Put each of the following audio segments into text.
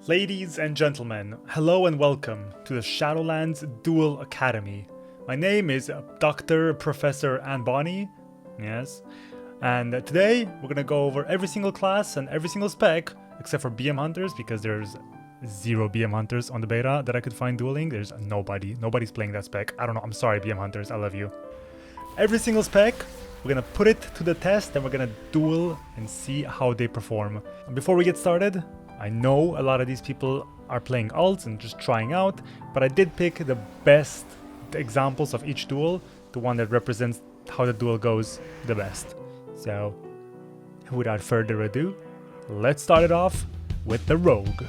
Ladies and gentlemen, hello and welcome to the Shadowlands Duel Academy. My name is Dr. Professor Anbani, yes, and today we're gonna go over every single class and every single spec except for BM Hunters because there's zero BM Hunters on the beta that I could find dueling. There's nobody's playing that spec. I don't know, I'm sorry BM Hunters, I love you. Every single spec, we're gonna put it to the test and we're gonna duel and see how they perform. And before we get started, I know a lot of these people are playing alts and just trying out, but I did pick the best examples of each duel, the one that represents how the duel goes the best. So, without further ado, let's start it off with the Rogue.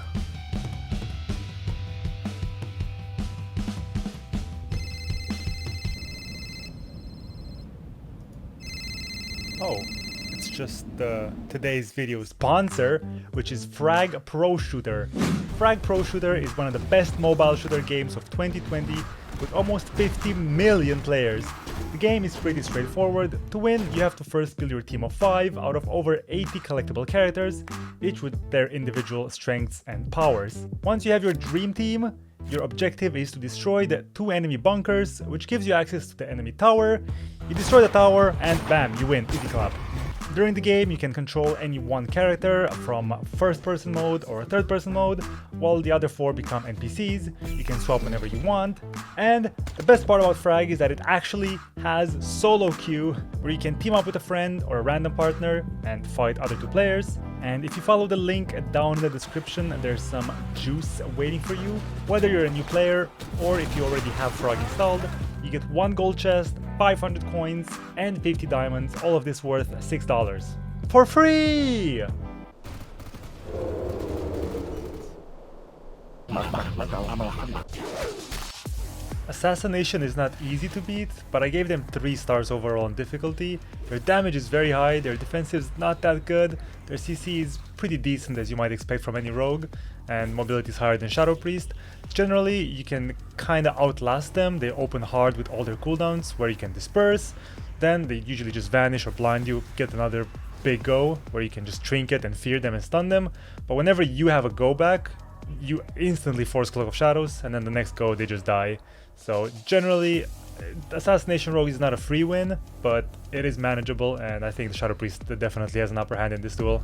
Oh, it's just today's video sponsor, which is Frag Pro Shooter. Frag Pro Shooter is one of the best mobile shooter games of 2020 with almost 50 million players. The game is pretty straightforward. To win, you have to first build your team of 5 out of over 80 collectible characters, each with their individual strengths and powers. Once you have your dream team, your objective is to destroy the 2 enemy bunkers, which gives you access to the enemy tower. You destroy the tower and bam, you win, easy clap. During the game, you can control any one character from first-person mode or third-person mode, while the other 4 become NPCs. You can swap whenever you want. And the best part about Frag is that it actually has solo queue, where you can team up with a friend or a random partner and fight other 2 players. And if you follow the link down in the description, there's some juice waiting for you. Whether you're a new player or if you already have Frag installed, you get 1 gold chest, 500 coins, and 50 diamonds, all of this worth $6. For free! Assassination is not easy to beat, but I gave them 3 stars overall in difficulty. Their damage is very high, their defensive is not that good, their CC is pretty decent as you might expect from any rogue, and mobility is higher than Shadow Priest. Generally, you can kinda outlast them. They open hard with all their cooldowns where you can disperse, then they usually just vanish or blind you, get another big go where you can just trinket and fear them and stun them, but whenever you have a go back, you instantly force Cloak of Shadows, and then the next go they just die. So generally, Assassination Rogue is not a free win, but it is manageable, and I think the Shadow Priest definitely has an upper hand in this duel.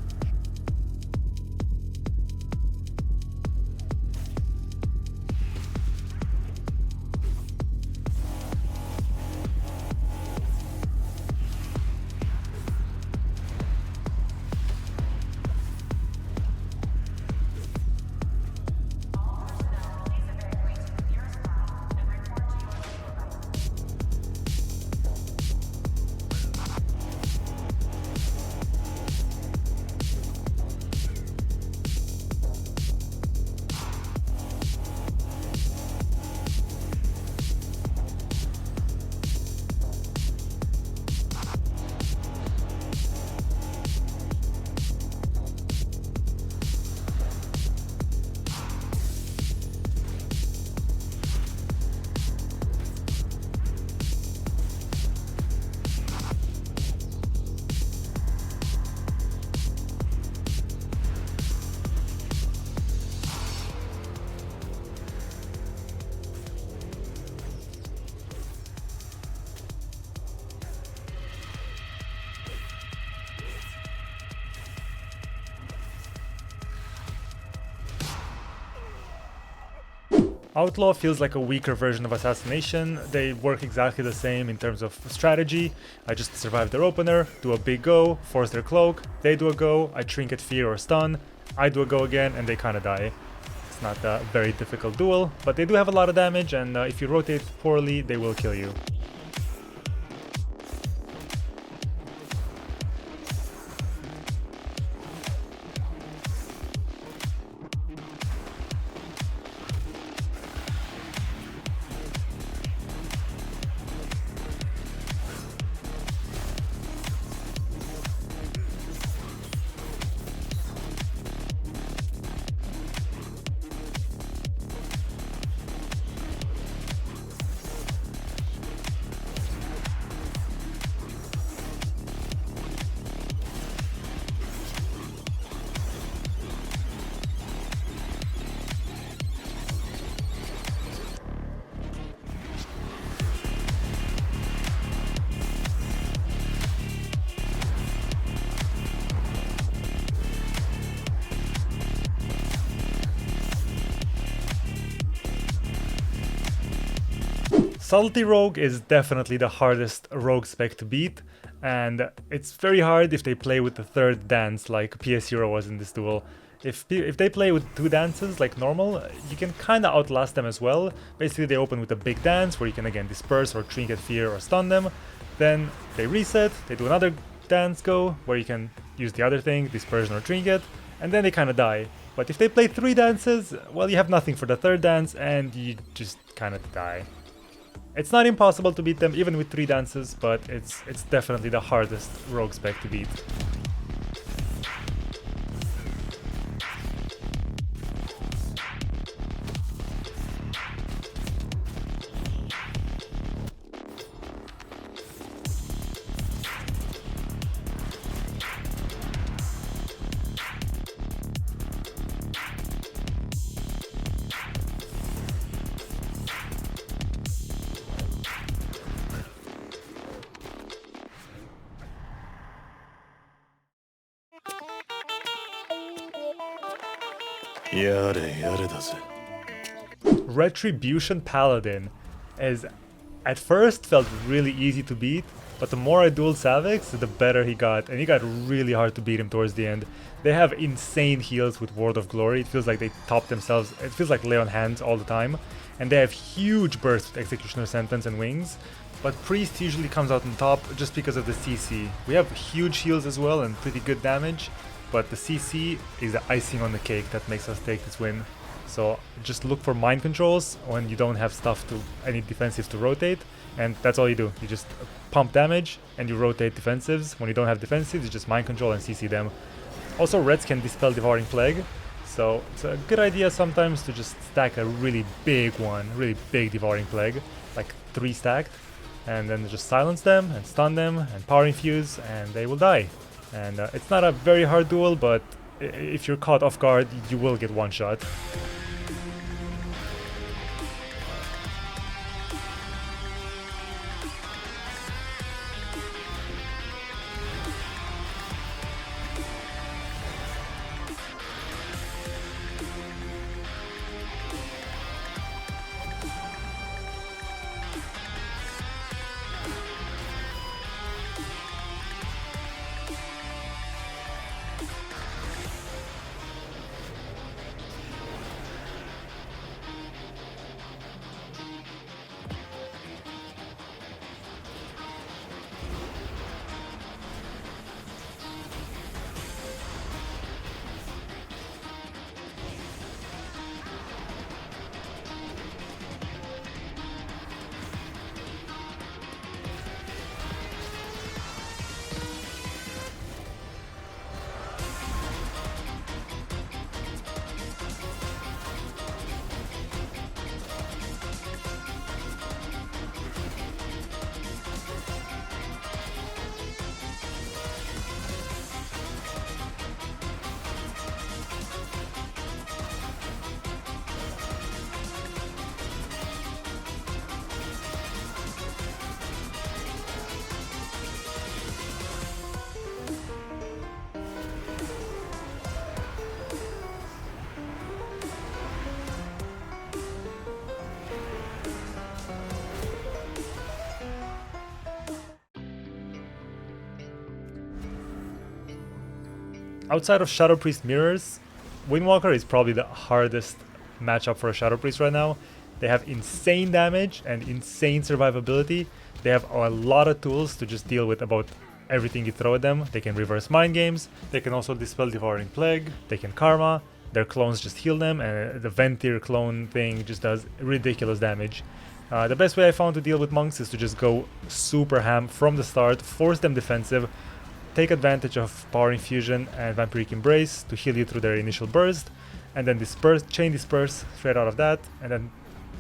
Outlaw feels like a weaker version of Assassination. They work exactly the same in terms of strategy. I just survive their opener, do a big go, force their cloak, they do a go, I trinket, fear or stun, I do a go again and they kinda die. It's not a very difficult duel, but they do have a lot of damage, and if you rotate poorly, they will kill you. Subtlety Rogue is definitely the hardest rogue spec to beat, and it's very hard if they play with the third dance like PS Hero was in this duel. If they play with two dances like normal, you can kinda outlast them as well. Basically they open with a big dance where you can again disperse or trinket fear or stun them. Then they reset, they do another dance go where you can use the other thing, dispersion or trinket, and then they kinda die. But if they play three dances, well, you have nothing for the third dance and you just kinda die. It's not impossible to beat them even with three dances, but it's definitely the hardest rogue spec to beat. Retribution Paladin is at first felt really easy to beat, but the more I dueled Savix, the better he got, and he got really hard to beat him towards the end. They have insane heals with Word of Glory. It feels like they top themselves. It feels like lay on hands all the time, and they have huge bursts with Executioner Sentence and Wings. But Priest usually comes out on top just because of the CC. We have huge heals as well and pretty good damage, but the CC is the icing on the cake that makes us take this win. So just look for mind controls when you don't have stuff to any defensives to rotate, and that's all you do. You just pump damage and you rotate defensives. When you don't have defensives, you just mind control and CC them. Also, Reds can dispel Devouring Plague, so it's a good idea sometimes to just stack a really big one, really big Devouring Plague, like 3 stacked, and then just silence them and stun them and power infuse, and they will die. And it's not a very hard duel, but if you're caught off guard, you will get one shot. Outside of Shadow Priest mirrors, Windwalker is probably the hardest matchup for a Shadow Priest right now. They have insane damage and insane survivability. They have a lot of tools to just deal with about everything you throw at them. They can reverse mind games, they can also dispel Devouring Plague, they can Karma, their clones just heal them, and the Ventir clone thing just does ridiculous damage. The best way I found to deal with monks is to just go super ham from the start, force them defensive, take advantage of Power Infusion and Vampiric Embrace to heal you through their initial burst, and then disperse, chain disperse straight out of that, and then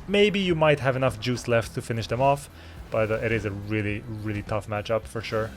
maybe you might have enough juice left to finish them off, but it is a really, really tough matchup for sure.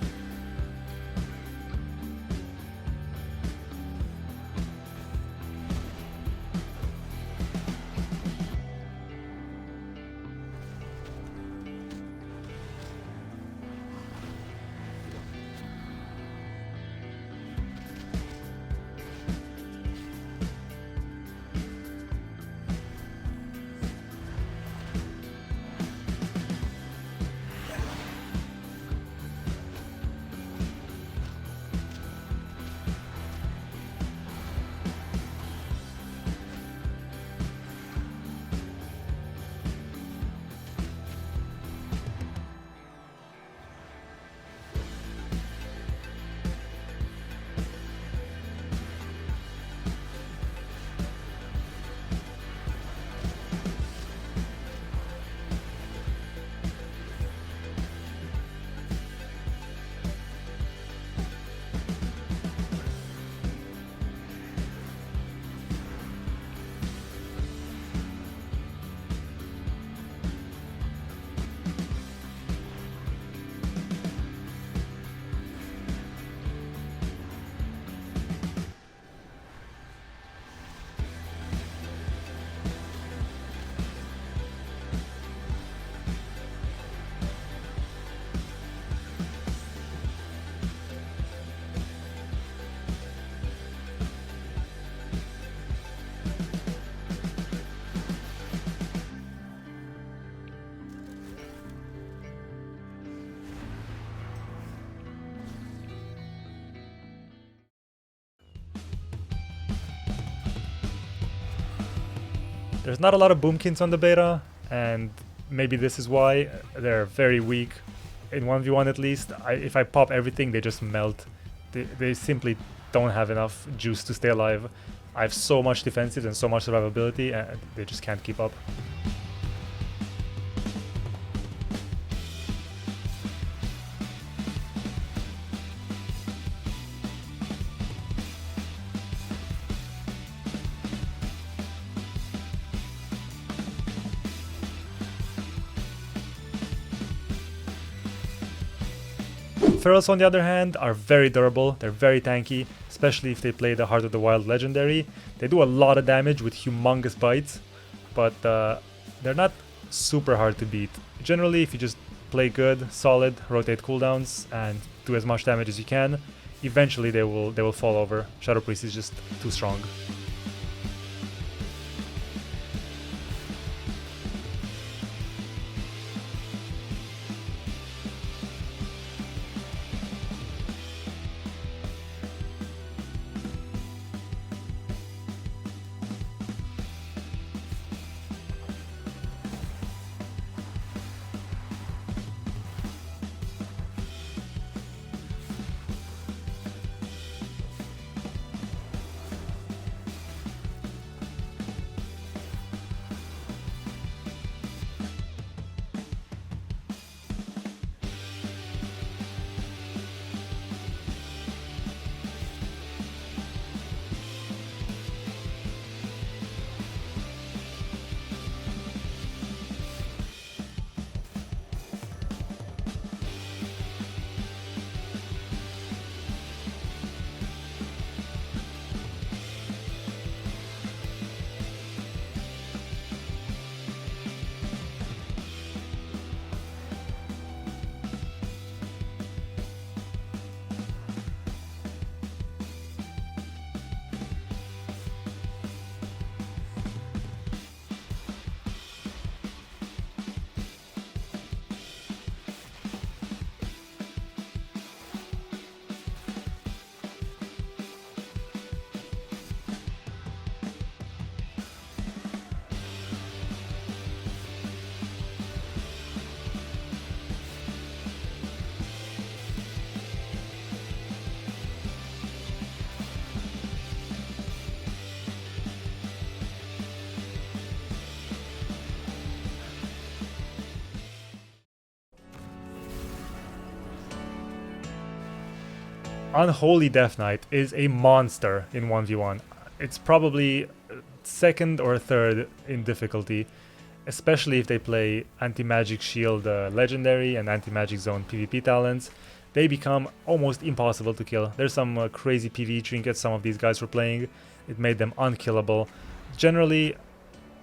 There's not a lot of boomkins on the beta, and maybe this is why they're very weak. In 1v1 at least, if I pop everything, they just melt. They simply don't have enough juice to stay alive. I have so much defensive and so much survivability, and they just can't keep up. Ferals, on the other hand, are very durable, they're very tanky, especially if they play the Heart of the Wild legendary. They do a lot of damage with humongous bites, but they're not super hard to beat. Generally, if you just play good, solid, rotate cooldowns, and do as much damage as you can, eventually they will fall over. Shadow Priest is just too strong. Unholy Death Knight is a monster in 1v1. It's probably second or third in difficulty, especially if they play Anti-Magic Shield Legendary and Anti-Magic Zone PvP talents. They become almost impossible to kill. There's some crazy PvE trinkets some of these guys were playing. It made them unkillable. Generally,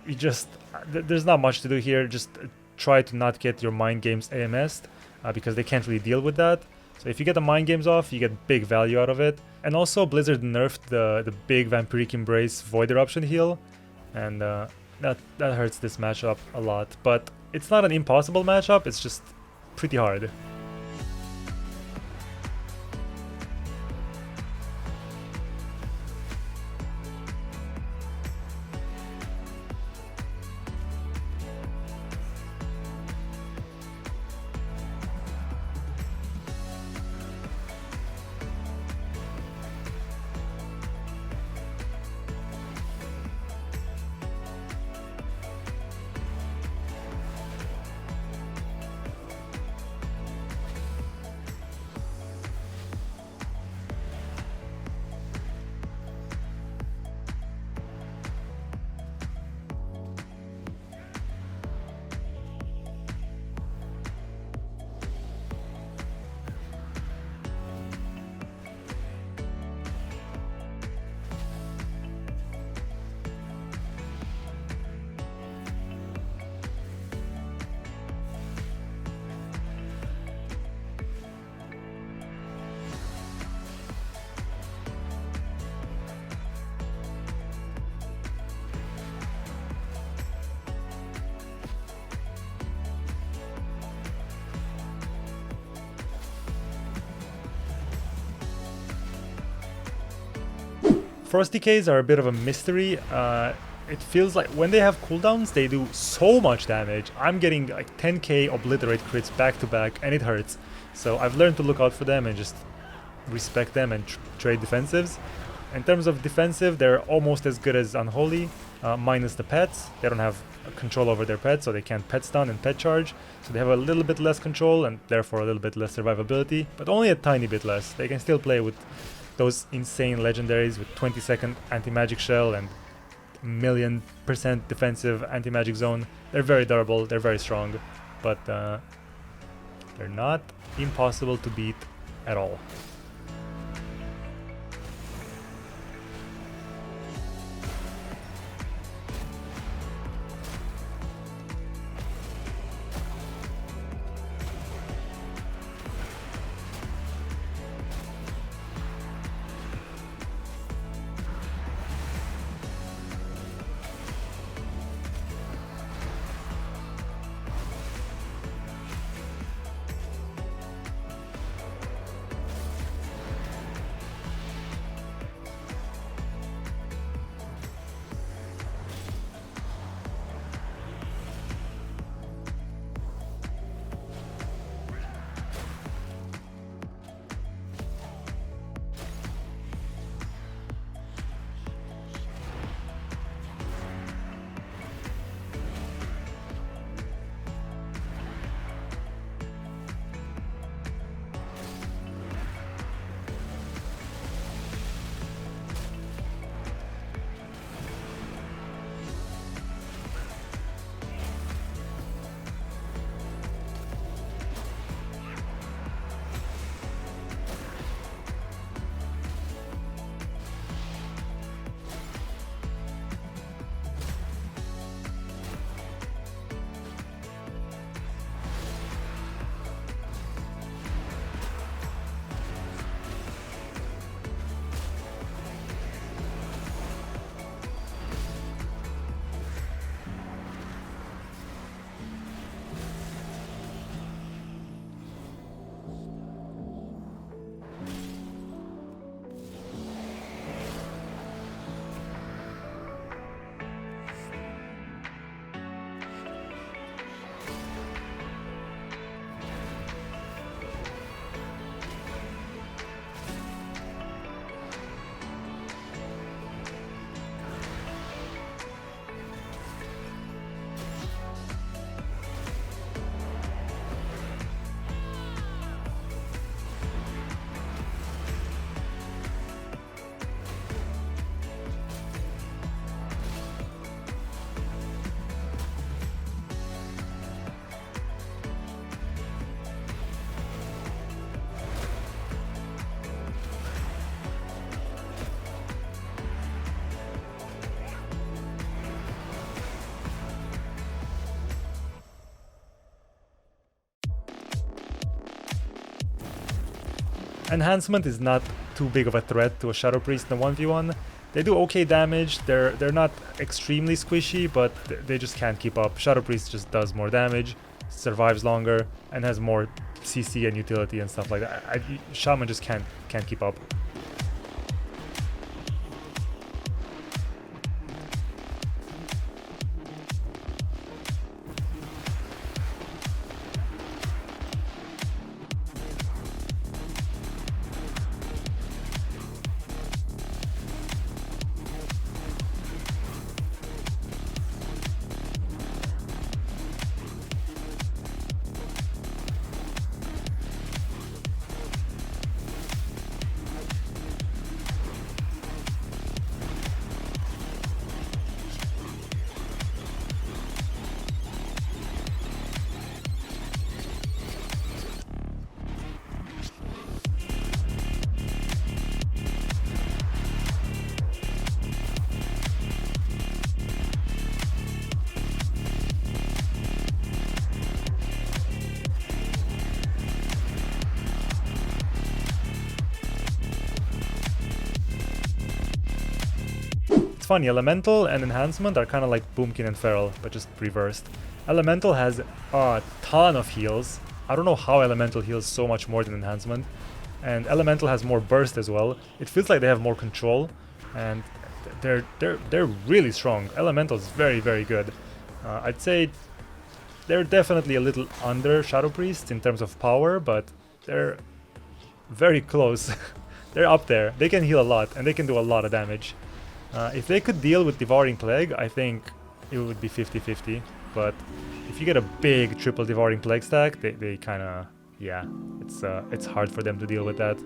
there's not much to do here. Just try to not get your mind games AMS'd because they can't really deal with that. So if you get the mind games off, you get big value out of it. And also Blizzard nerfed the big Vampiric Embrace Void Eruption heal, and that hurts this matchup a lot. But it's not an impossible matchup, it's just pretty hard. Frost Decays are a bit of a mystery. it feels like when they have cooldowns, they do so much damage. I'm getting like 10k obliterate crits back to back, and it hurts. So I've learned to look out for them and just respect them and trade defensives. In terms of defensive, they're almost as good as Unholy, minus the pets. They don't have control over their pets, so they can't pet stun and pet charge. So they have a little bit less control and therefore a little bit less survivability, but only a tiny bit less. They can still play with those insane legendaries with 20-second anti-magic shell and $1,000,000% defensive anti-magic zone. They're very durable, they're very strong, but they're not impossible to beat at all. Enhancement is not too big of a threat to a Shadow Priest in a 1v1. They do okay damage, they're not extremely squishy, but they just can't keep up. Shadow Priest just does more damage, survives longer, and has more CC and utility and stuff like that. Shaman just can't keep up. It's funny, Elemental and Enhancement are kind of like Boomkin and Feral, but just reversed. Elemental has a ton of heals. I don't know how Elemental heals so much more than Enhancement. And Elemental has more burst as well. It feels like they have more control, and they're really strong. Elemental is very good. I'd say they're definitely a little under Shadow Priest in terms of power, but they're very close. They're up there. They can heal a lot and they can do a lot of damage. If they could deal with Devouring Plague, I think it would be 50-50. But if you get a big triple Devouring Plague stack, they kind of, yeah, it's hard for them to deal with that.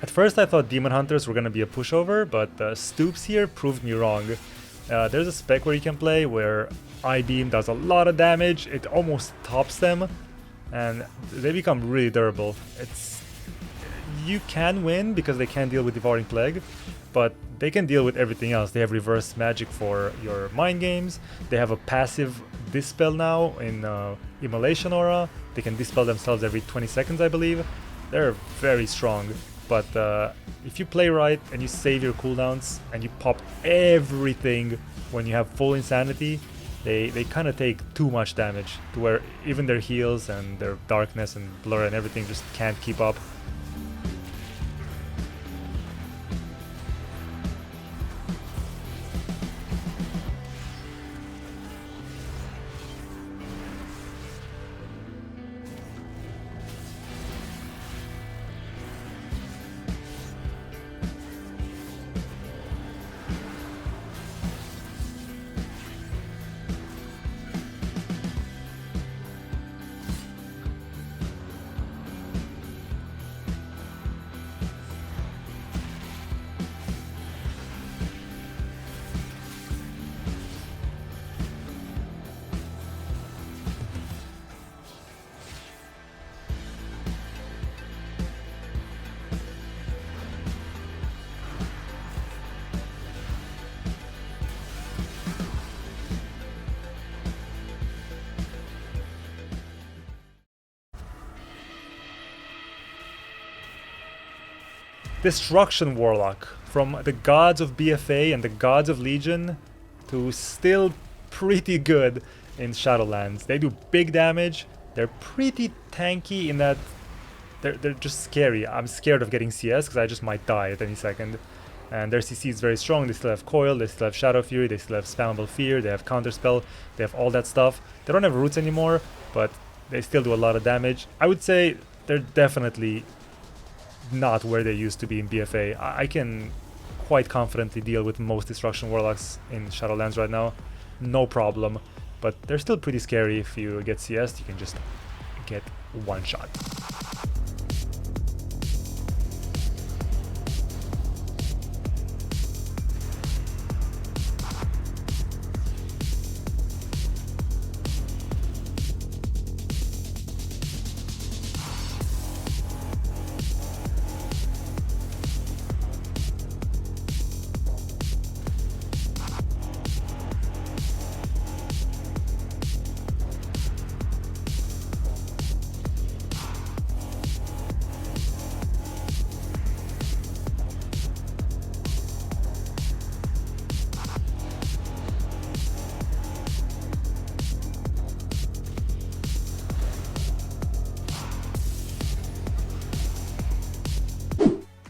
At first I thought Demon Hunters were gonna be a pushover, but Stoops here proved me wrong. There's a spec where you can play where I-Beam does a lot of damage, it almost tops them, and they become really durable. You can win because they can't deal with Devouring Plague, but they can deal with everything else. They have reverse magic for your mind games, they have a passive Dispel now in Immolation Aura, they can dispel themselves every 20 seconds I believe. They're very strong. But if you play right and you save your cooldowns and you pop everything when you have full insanity, they kind of take too much damage to where even their heals and their darkness and blur and everything just can't keep up. Destruction Warlock, from the gods of BFA and the gods of Legion to still pretty good in Shadowlands. They do big damage, they're pretty tanky in that they're just scary. I'm scared of getting CS because I just might die at any second. And their CC is very strong. They still have Coil, they still have Shadow Fury, they still have Spammable Fear, they have Counterspell, they have all that stuff. They don't have Roots anymore, but they still do a lot of damage. I would say they're definitely not where they used to be in BFA. I can quite confidently deal with most Destruction Warlocks in Shadowlands right now. No problem. But they're still pretty scary. If you get CS, you can just get one shot.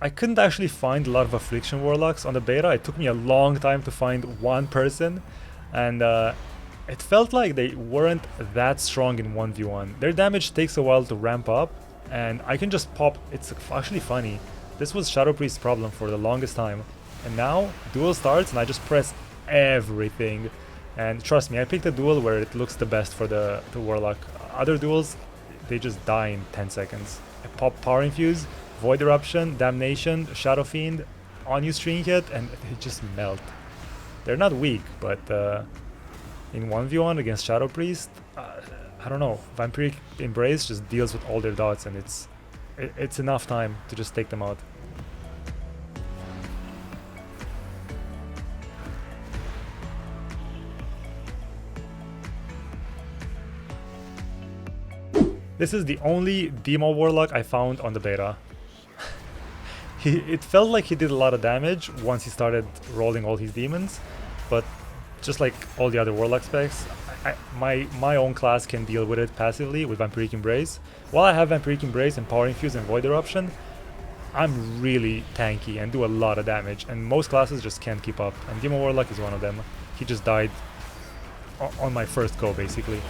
I couldn't actually find a lot of Affliction Warlocks on the beta. It took me a long time to find one person, and it felt like they weren't that strong in 1v1. Their damage takes a while to ramp up, and I can just pop. It's actually funny. This was Shadow Priest's problem for the longest time, and now duel starts and I just press everything. And trust me, I picked a duel where it looks the best for the Warlock. Other duels, they just die in 10 seconds. I pop Power Infuse, Void Eruption, Damnation, Shadow Fiend, on you String Hit, and they just melt. They're not weak, but in 1v1 against Shadow Priest, I don't know. Vampiric Embrace just deals with all their dots, and it's enough time to just take them out. This is the only Demo Warlock I found on the beta. It felt like he did a lot of damage once he started rolling all his demons, but just like all the other Warlock specs, my own class can deal with it passively with Vampiric Embrace. While I have Vampiric Embrace and Power Infuse and Void Eruption, I'm really tanky and do a lot of damage, and most classes just can't keep up, and Demo Warlock is one of them. He just died on my first go, basically.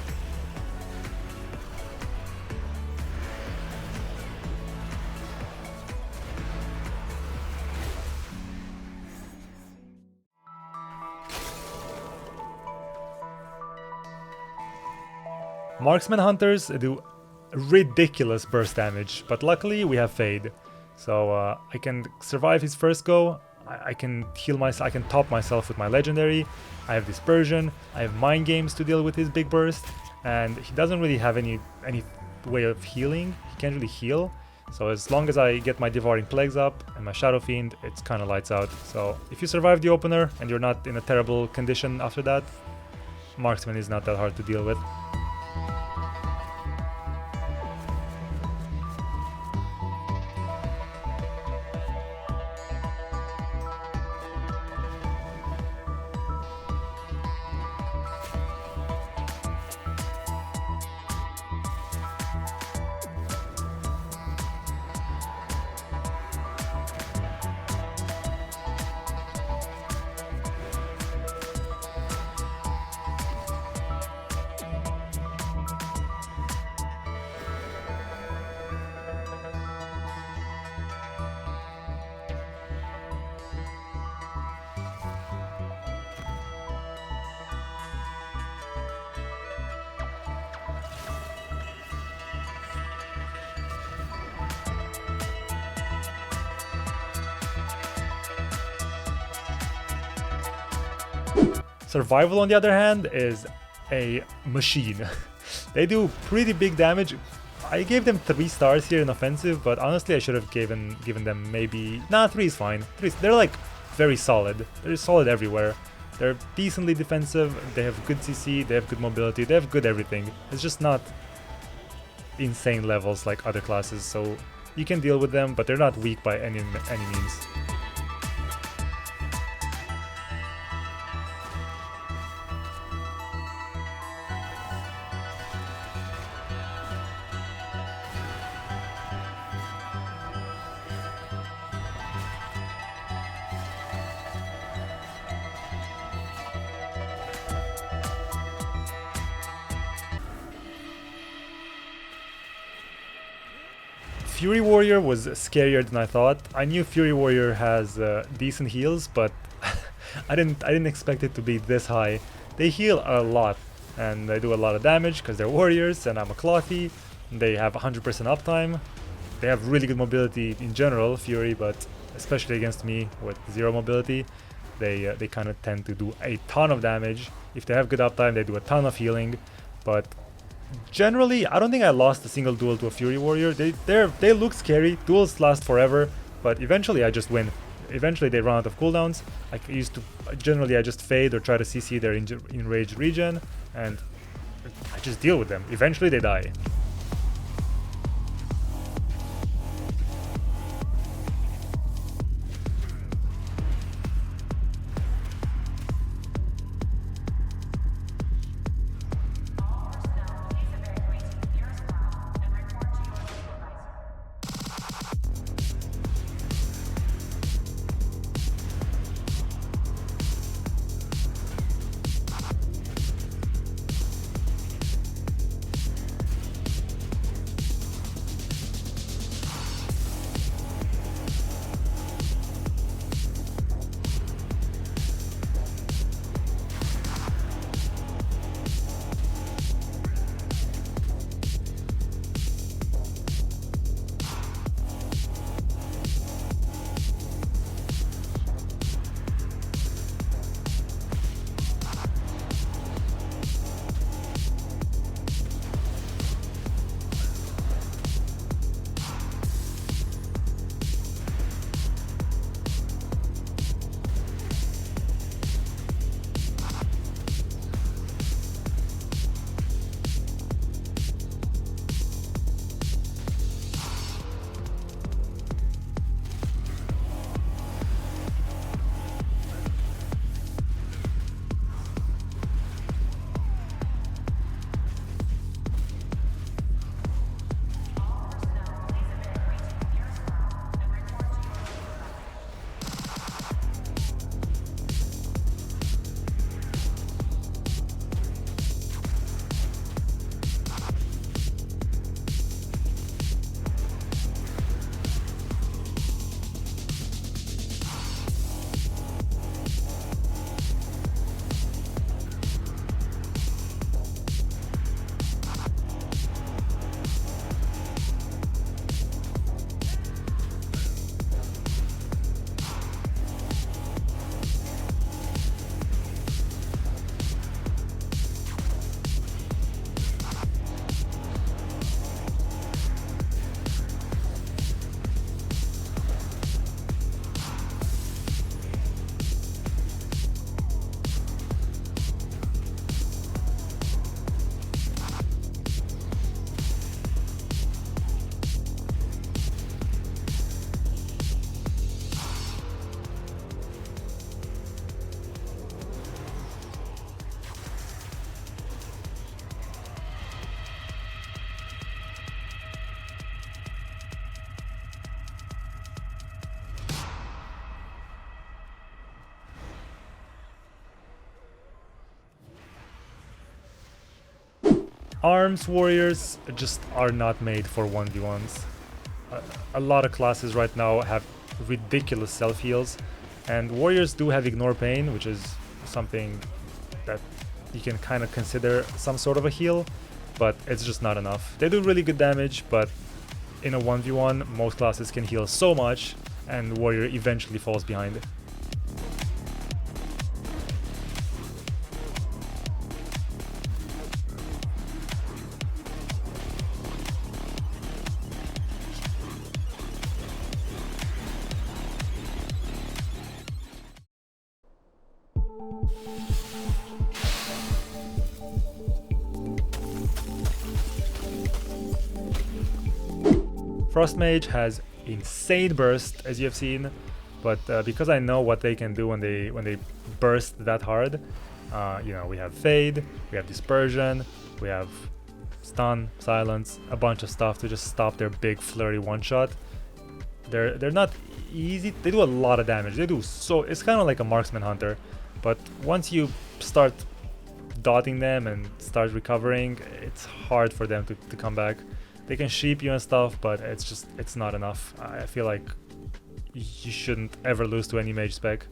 Marksman Hunters do ridiculous burst damage, but luckily we have Fade. So I can survive his first go, I can heal myself, I can top myself with my legendary, I have Dispersion, I have Mind Games to deal with his big burst, and he doesn't really have any way of healing, he can't really heal. So as long as I get my Devouring Plagues up and my Shadow Fiend, it's kinda lights out. So if you survive the opener and you're not in a terrible condition after that, Marksman is not that hard to deal with. Survival, on the other hand, is a machine. They do pretty big damage. I gave them 3 stars here in offensive, but honestly I should have given them maybe... Nah, 3 is fine. They're like very solid. They're solid everywhere. They're decently defensive, they have good CC, they have good mobility, they have good everything. It's just not insane levels like other classes, so You can deal with them, but they're not weak by any means. Fury Warrior was scarier than I thought. I knew Fury Warrior has decent heals, but I didn't expect it to be this high. They heal a lot, and they do a lot of damage because they're warriors, and I'm a clothy. They have 100% uptime. They have really good mobility in general, Fury, but especially against me with 0 mobility, they kind of tend to do a ton of damage. If they have good uptime, they do a ton of healing, but generally, I don't think I lost a single duel to a Fury Warrior. They look scary. Duels last forever, but eventually I just win. Eventually they run out of cooldowns. Generally I just fade or try to CC their enraged regen, and I just deal with them. Eventually they die. Arms warriors just are not made for 1v1s. A lot of classes right now have ridiculous self-heals, and warriors do have ignore pain, which is something that you can kind of consider some sort of a heal, but it's just not enough. They do really good damage, but in a 1v1 most classes can heal so much, and warrior eventually falls behind. Frost Mage has insane burst, as you have seen, but because I know what they can do when they burst that hard, you know, we have Fade, we have Dispersion, we have Stun, Silence, a bunch of stuff to just stop their big flurry one-shot. They're not easy. They do a lot of damage. They do so. It's kind of like a marksman hunter, but once you start dotting them and start recovering, it's hard for them to come back. They can sheep you and stuff, but it's not enough. I feel like you shouldn't ever lose to any mage spec.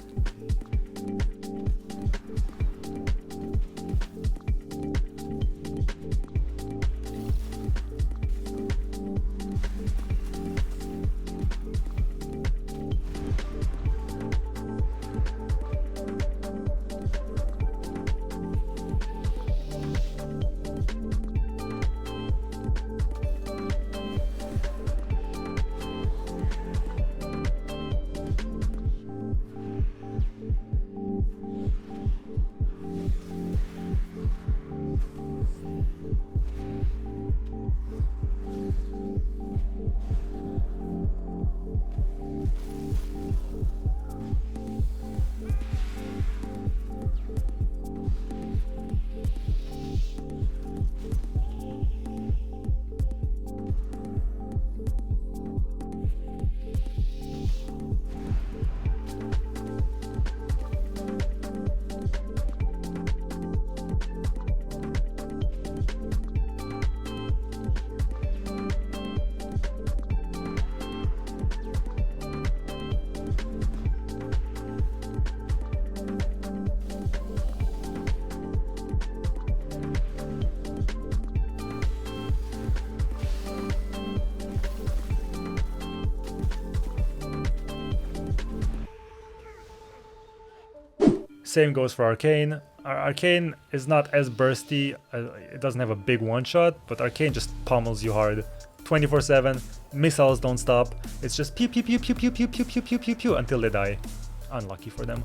Same goes for Arcane. Arcane is not as bursty, it doesn't have a big one-shot, but Arcane just pummels you hard. 24/7, missiles don't stop, it's just pew pew pew pew pew pew pew pew pew pew pew until they die. Unlucky for them.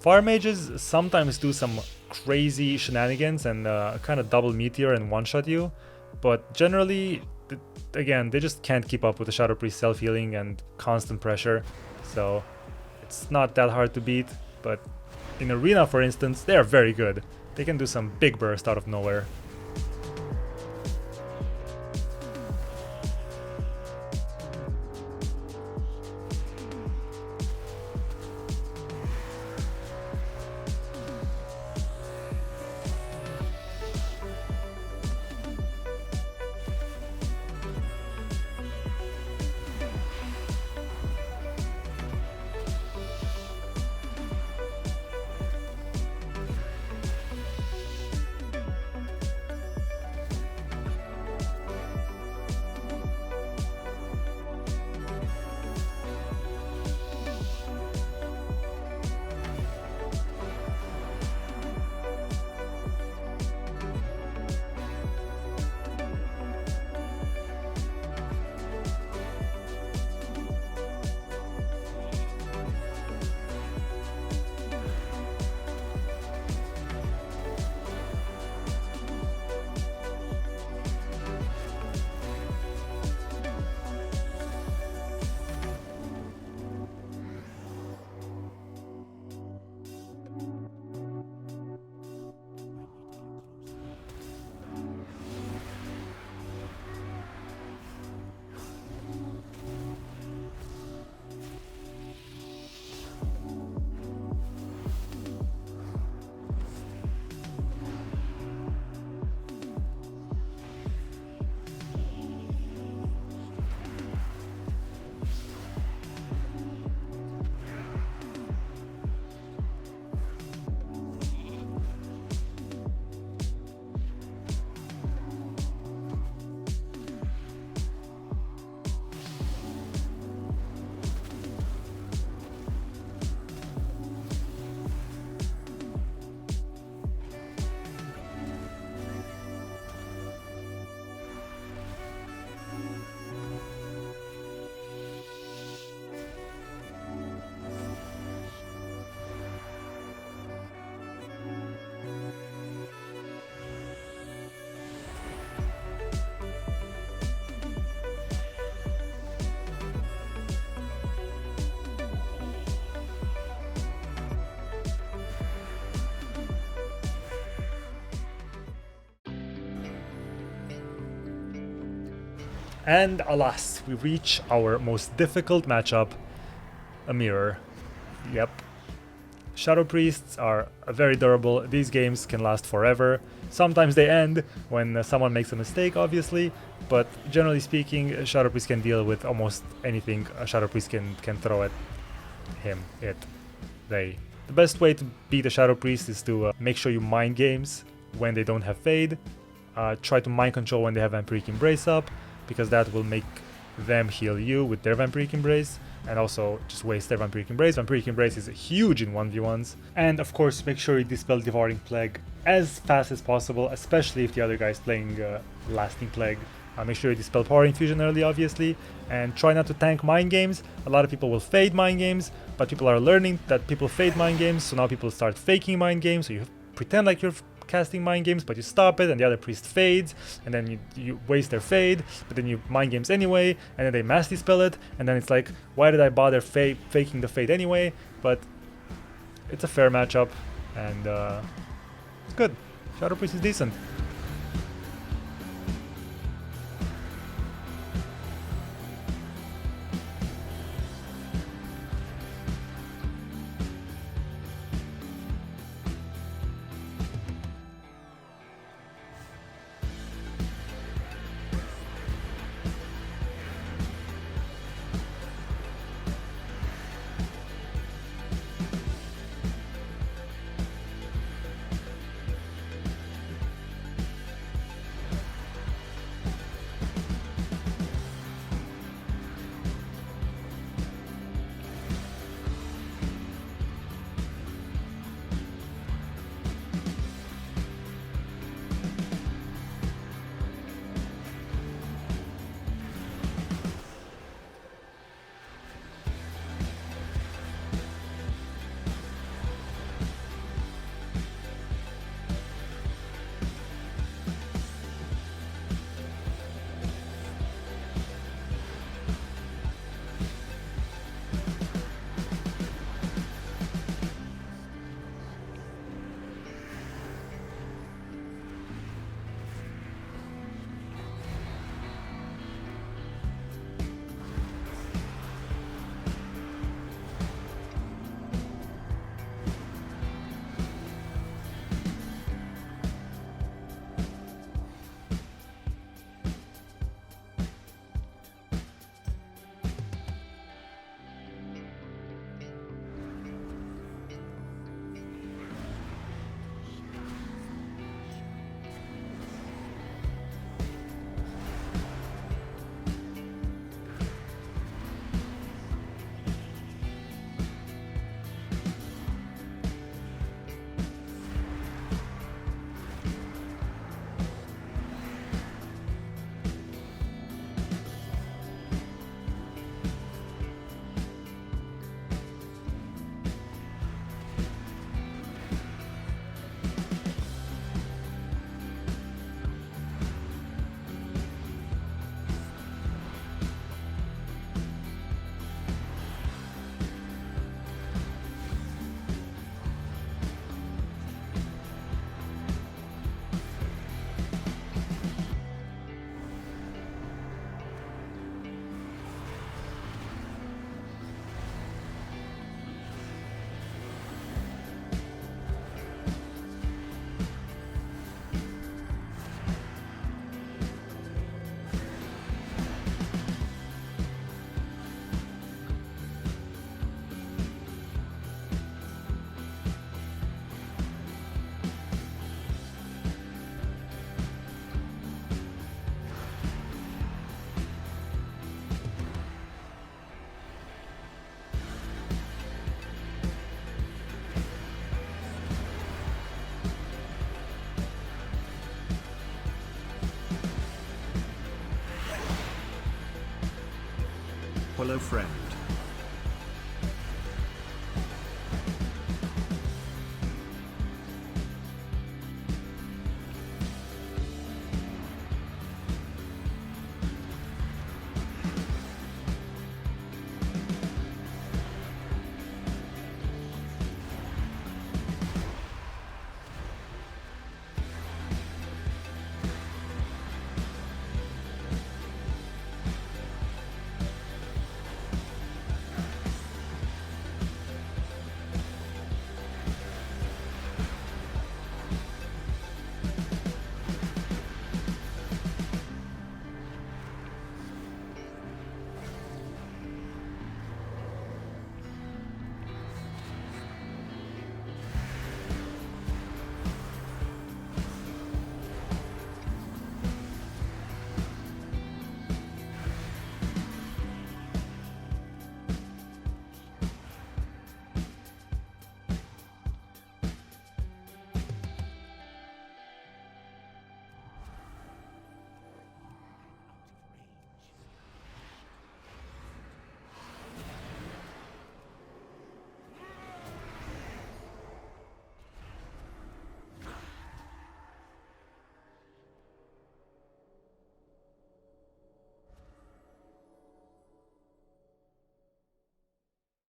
Fire mages sometimes do some crazy shenanigans and kind of double meteor and one-shot you, but generally, again, they just can't keep up with the Shadow Priest self-healing and constant pressure, so it's not that hard to beat, but in Arena, for instance, they are very good. They can do some big burst out of nowhere. And alas, we reach our most difficult matchup, a mirror. Yep. Shadow Priests are very durable. These games can last forever. Sometimes they end when someone makes a mistake, obviously, but generally speaking, a Shadow Priest can deal with almost anything a Shadow Priest can throw at him, they. The best way to beat a Shadow Priest is to make sure you mind games when they don't have Fade. Try to mind control when they have Vampiric Embrace up, because that will make them heal you with their Vampiric Embrace, and also just waste their Vampiric Embrace. Vampiric Embrace is huge in 1v1s. And of course, make sure you dispel Devouring Plague as fast as possible, especially if the other guy is playing Lasting Plague. Make sure you dispel Power Infusion early, obviously, and try not to tank Mind Games. A lot of people will fade Mind Games, but people are learning that people fade Mind Games, so now people start faking Mind Games, so you pretend like you're casting Mind Games, but you stop it, and the other priest fades, and then you waste their fade, but then you Mind Games anyway, and then they mass dispel it, and then it's like, why did I bother faking the fade anyway? But it's a fair matchup, and it's good. Shadow Priest is decent. Hello friend.